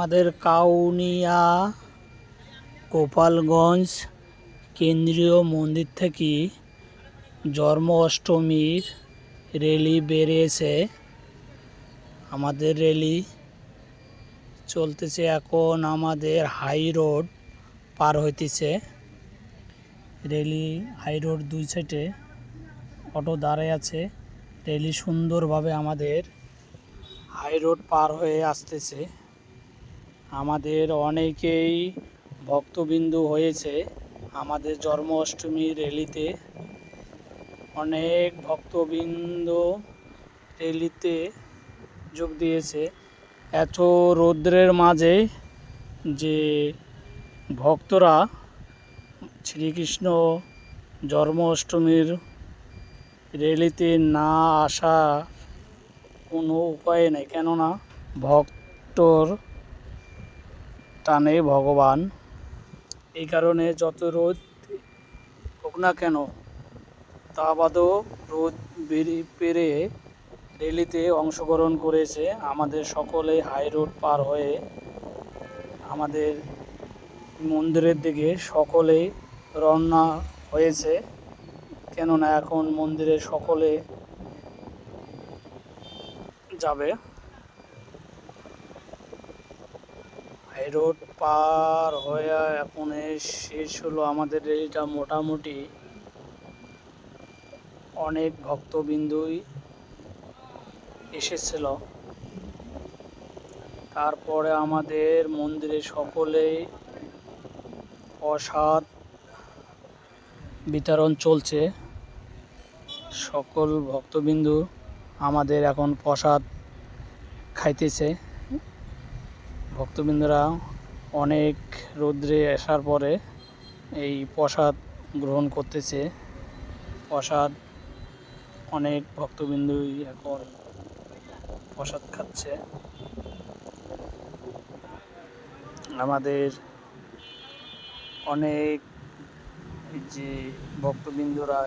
আমাদের কাউনিয়া গোপালগঞ্জ কেন্দ্রীয় মন্দির থেকে জন্মাষ্টমীর র্যালি বেরিয়েছে। আমাদের র্যালি চলতেছে, এখন আমাদের হাই রোড পার হইতেছে। র্যালি হাই রোড দুই সাইডে অটো দাঁড়ায় আছে। র্যালি সুন্দরভাবে আমাদের হাই রোড পার হয়ে আসতেছে। আমাদের অনেকেই ভক্তবিন্দু হয়েছে আমাদের জন্মাষ্টমীর র্যালিতে। অনেক ভক্তবৃন্দ র্যালিতে যোগ দিয়েছে। এত রৌদ্রের মাঝে যে ভক্তরা শ্রীকৃষ্ণ জন্মাষ্টমীর র্যালিতে না আসা কোনো উপায় নেই, কেননা ভক্তর টানে ভগবান। এই কারণে যত রোদ হোক না কেন, তা বাদেও রোদ পেরে র্যালিতে অংশগ্রহণ করেছে। আমাদের সকলে হাই রোড পার হয়ে আমাদের মন্দিরের দিকে সকলেই রওনা হয়েছে, কেননা এখন মন্দিরে সকলে যাবে। হাই রোড পার হয়ে এখন শেষ হলো আমাদের র্যালিটা। মোটামুটি অনেক ভক্তবিন্দুই এসেছিল। তারপরে আমাদের মন্দিরে সকলেই প্রসাদ বিতরণ চলছে। সকল ভক্তবিন্দু আমাদের এখন প্রসাদ খাইতেছে। ভক্তবৃন্দরা অনেক রৌদ্রে আসার পরে এই প্রসাদ গ্রহণ করতেছে। প্রসাদ অনেক ভক্তবিন্দুই এখন প্রসাদ খাচ্ছে। আমাদের অনেক যে ভক্তবৃন্দরা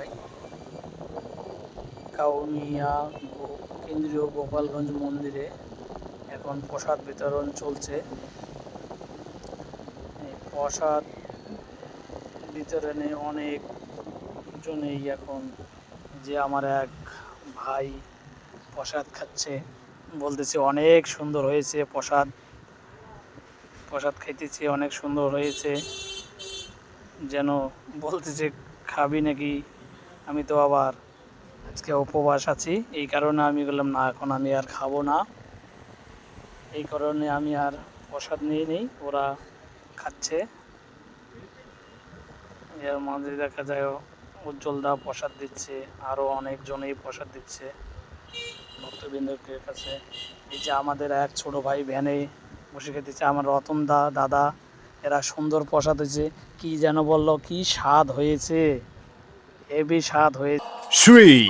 কাউনিয়া কেন্দ্রীয় গোপালগঞ্জ মন্দিরে এখন প্রসাদ বিতরণ চলছে। এই প্রসাদ বিতরণে অনেক জনেই এখন, যে আমার এক ভাই প্রসাদ খাচ্ছে, বলতেছে অনেক সুন্দর হয়েছে প্রসাদ। প্রসাদ খাইতেছি, অনেক সুন্দর হয়েছে, যেন বলতেছে খাবি নাকি। আমি তো আবার আজকে উপবাস আছি, এই কারণে আমি বললাম না, এখন আমি আর খাবো না। এই কারণে আমি আর প্রসাদ নিয়ে নেই, ওরা খাচ্ছে। এর মাঝে দেখা যায় উজ্জ্বলদা প্রসাদ দিচ্ছে, আরও অনেকজনেই প্রসাদ দিচ্ছে ভক্তবৃন্দদের কাছে। এই যে আমাদের এক ছোট ভাই ভ্যানে বসে খেতেছে, আমার রতন দাদা, এরা সুন্দর প্রসাদ হয়েছে। কি যেন বলল, কি স্বাদ হয়েছে, হেভি স্বাদ হয়েছে। 3,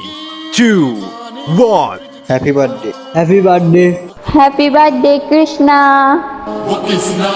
2, 1. Happy birthday. Happy birthday happy birthday Krishna. Krishna